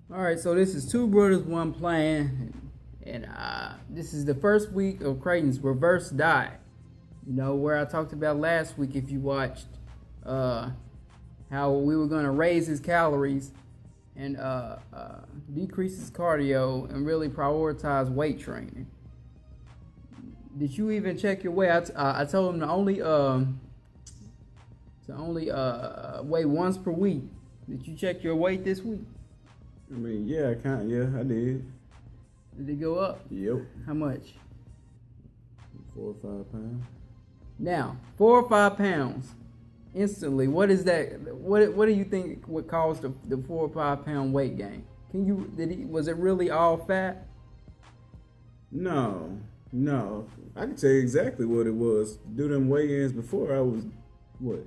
All right, so this is Two Brothers, One Plan, and this is the first week of Creighton's reverse diet. You know, where I talked about last week, if you watched, how we were going to raise his calories and decrease his cardio and really prioritize weight training. Did you even check your weight? I told him to only weigh once per week. Did you check your weight this week? I mean, yeah, I did. Did it go up? Yep. How much? 4 or 5 pounds. Now, 4 or 5 pounds instantly. What is that? What do you think would cause the 4 or 5 pound weight gain? Was it really all fat? No. I can tell you exactly what it was. Do them weigh-ins before I was what?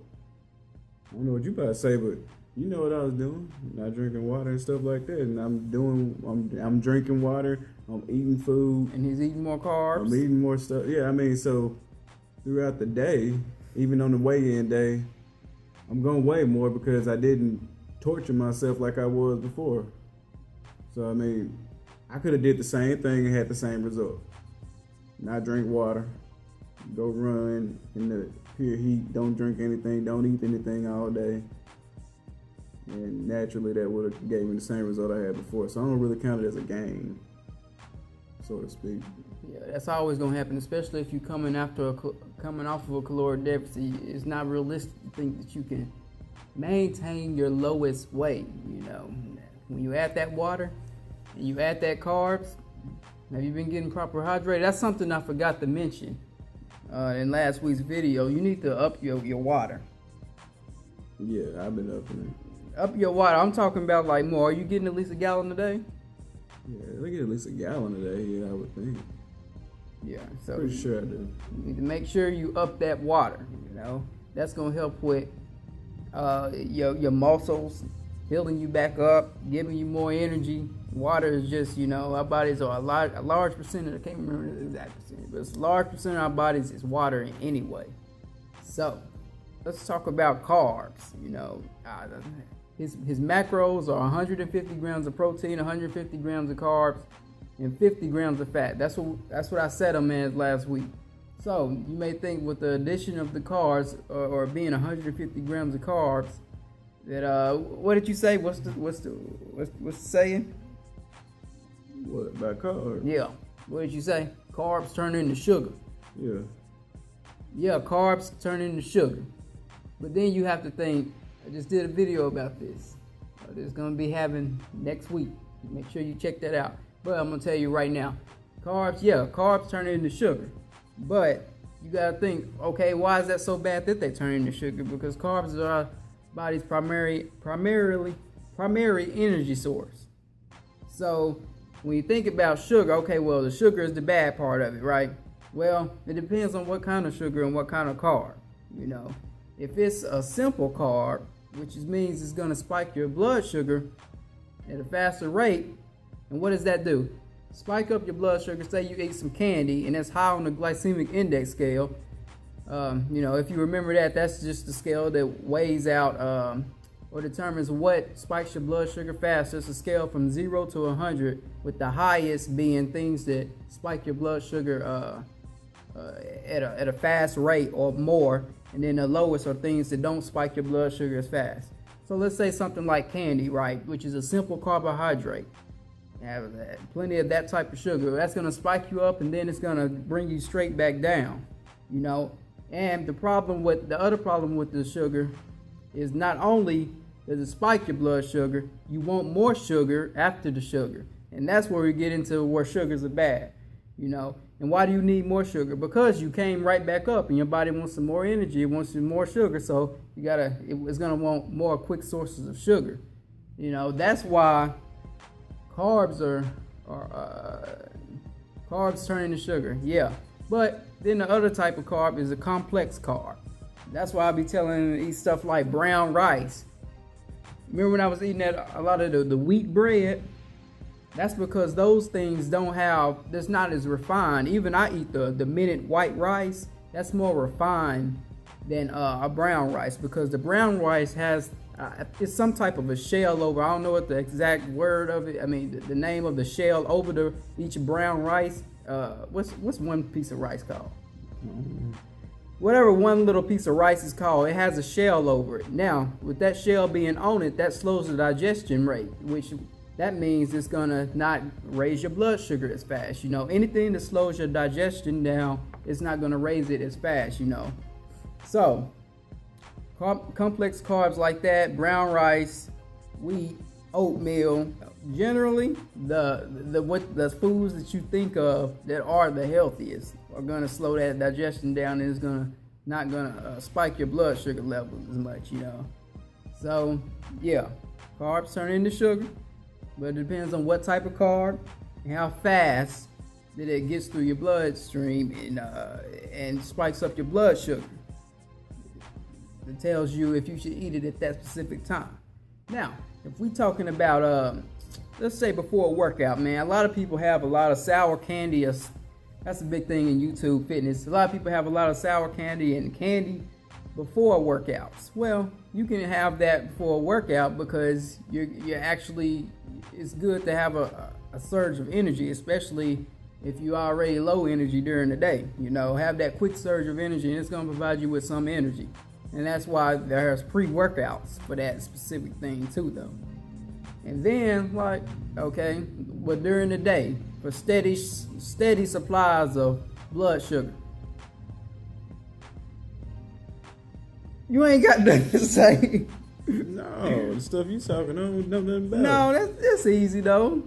I don't know what you about to say, but you know what I was doing. Not drinking water and stuff like that. And I'm drinking water. I'm eating food. And he's eating more carbs. I'm eating more stuff. Yeah, I mean, so throughout the day, even on the weigh-in day, I'm gonna weigh more because I didn't torture myself like I was before. So I mean, I could have did the same thing and had the same result. Not drink water, go run in the pure heat, don't drink anything, don't eat anything all day. And naturally that would have gave me the same result I had before. So I don't really count it as a gain, so to speak. Yeah, that's always gonna happen, especially if you're coming off of a caloric deficit. It's not realistic to think that you can maintain your lowest weight. You know, when you add that water and you add that carbs, have you been getting proper hydrated? That's something I forgot to mention in last week's video. You need to up your water. Yeah, I've been upping it. Up your water. I'm talking about like more. Are you getting at least a gallon a day? Yeah, I get at least a gallon a day. Yeah, I would think. Yeah, so Pretty sure I do. You need to make sure you up that water. You know, that's gonna help with your muscles, building you back up, giving you more energy. Water is just, you know, our bodies are a large percentage. I can't remember the exact percentage, but it's a large percent of our bodies is water in anyway. So let's talk about carbs. You know, his macros are 150 grams of protein, 150 grams of carbs, and 50 grams of fat. That's what I set them as last week. So you may think with the addition of the carbs or being 150 grams of carbs that what did you say? What's the saying? What about carbs? Yeah. What did you say? Carbs turn into sugar. Yeah. Yeah, carbs turn into sugar. But then you have to think, I just did a video about this. It's going to be having next week. Make sure you check that out. But I'm going to tell you right now. Carbs turn into sugar. But you got to think, okay, why is that so bad that they turn into sugar? Because carbs are our body's primary energy source. So when you think about sugar, okay, well, the sugar is the bad part of it, right? Well, it depends on what kind of sugar and what kind of carb, you know. If it's a simple carb, which means it's going to spike your blood sugar at a faster rate, and what does that do? Spike up your blood sugar. Say you ate some candy, and that's high on the glycemic index scale. You know, if you remember that, that's just the scale that weighs out or determines what spikes your blood sugar faster. It's a scale from 0 to 100, with the highest being things that spike your blood sugar at a fast rate or more, and then the lowest are things that don't spike your blood sugar as fast. So let's say something like candy, right, which is a simple carbohydrate. You have plenty of that type of sugar. That's going to spike you up, and then it's going to bring you straight back down, you know. And the other problem with the sugar is not only does it spike your blood sugar, you want more sugar after the sugar. And that's where we get into where sugars are bad, you know. And why do you need more sugar? Because you came right back up and your body wants some more energy, it wants some more sugar, so it's gonna want more quick sources of sugar. You know, that's why carbs carbs turn into sugar, yeah. But then the other type of carb is a complex carb. That's why I be telling them to eat stuff like brown rice. Remember when I was eating a lot of the wheat bread? That's because those things that's not as refined. Even I eat the minute white rice. That's more refined than a brown rice, because the brown rice has it's some type of a shell over. I don't know what the exact word of it. I mean, the name of the shell over each brown rice. What's one piece of rice called? Whatever one little piece of rice is called, it has a shell over it. Now, with that shell being on it, that slows the digestion rate, which that means it's gonna not raise your blood sugar as fast. You know, anything that slows your digestion down, it's not gonna raise it as fast. You know, so complex carbs like that, brown rice, wheat, oatmeal, generally the foods that you think of that are the healthiest are gonna slow that digestion down, and it's not gonna spike your blood sugar levels as much, you know. So yeah, carbs turn into sugar, but it depends on what type of carb and how fast that it gets through your bloodstream and spikes up your blood sugar. It tells you if you should eat it at that specific time. Now, if we're talking about let's say before a workout, man, a lot of people have a lot of sour candy. That's a big thing in YouTube fitness. A lot of people have a lot of sour candy and candy before workouts. Well, you can have that before a workout because you're actually, it's good to have a surge of energy, especially if you're already low energy during the day. You know, have that quick surge of energy, and it's going to provide you with some energy. And that's why there's pre-workouts for that specific thing too, though. And then, like, okay, but during the day, for steady supplies of blood sugar. You ain't got nothing to say. No, the stuff you talking on, know nothing about. No, that's easy though.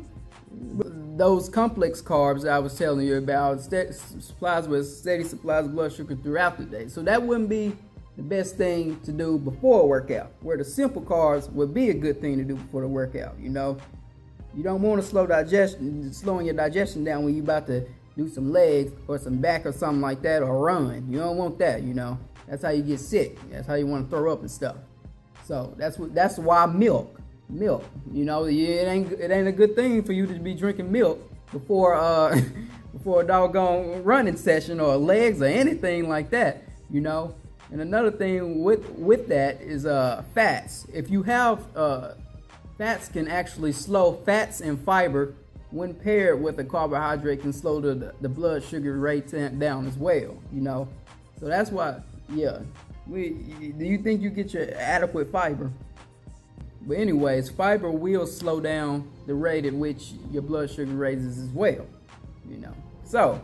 Those complex carbs I was telling you about, supplies with steady supplies of blood sugar throughout the day. So that wouldn't be the best thing to do before a workout, where the simple carbs would be a good thing to do before the workout. You know, you don't want to slowing your digestion down when you're about to do some legs or some back or something like that, or run. You don't want that, you know. That's how you get sick. That's how you want to throw up and stuff. So that's why milk, you know, it ain't a good thing for you to be drinking milk before before a doggone running session or legs or anything like that, you know. And another thing with that is fats. If you have fats can actually slow, fats and fiber when paired with a carbohydrate can slow the blood sugar rate down as well, you know. So that's why, yeah. Do you think you get your adequate fiber? But anyways, fiber will slow down the rate at which your blood sugar raises as well, you know. So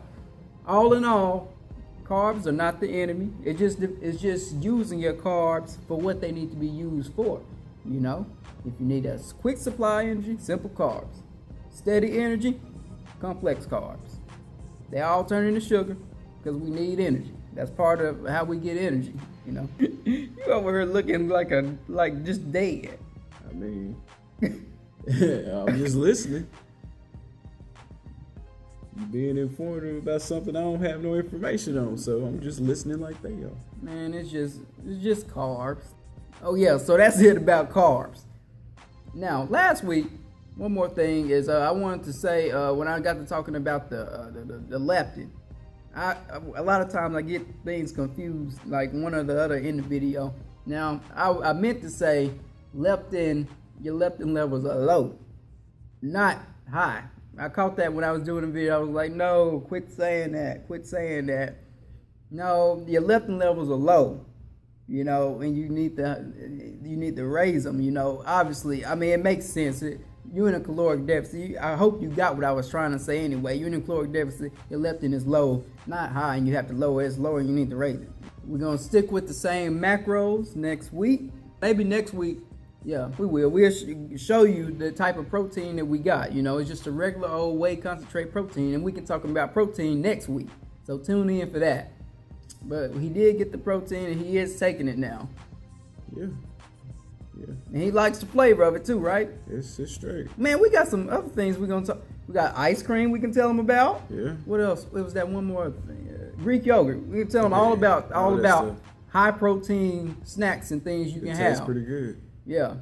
all in all, carbs are not the enemy. It's just using your carbs for what they need to be used for. You know, if you need a quick supply of energy, simple carbs. Steady energy, complex carbs. They all turn into sugar because we need energy. That's part of how we get energy. You know, you over here looking like just dead. I mean, I'm just listening. Being informative about something I don't have no information on, so I'm just listening like they are. Man, it's just carbs. Oh yeah, so that's it about carbs. Now, last week, one more thing is I wanted to say when I got to talking about the leptin, a lot of times I get things confused, like one or the other in the video. Now, I meant to say leptin, your leptin levels are low, not high. I caught that when I was doing the video. I was like, no, quit saying that. No, your leptin levels are low, you know, and you need to raise them, you know. Obviously, I mean, it makes sense. You're in a caloric deficit. I hope you got what I was trying to say anyway. You're in a caloric deficit. Your leptin is low, not high, and you have to lower it. It's lower, and you need to raise it. We're going to stick with the same macros next week. Maybe next week. Yeah, we will. We'll show you the type of protein that we got. You know, it's just a regular old whey concentrate protein, and we can talk about protein next week. So tune in for that. But he did get the protein, and he is taking it now. Yeah. And he likes the flavor of it too, right? It's straight. Man, we got some other things we're gonna talk. We got ice cream we can tell him about. Yeah. What else? What was that one more other thing? Greek yogurt. We can tell him all about high protein snacks and things you can have. Tastes pretty good. Yeah.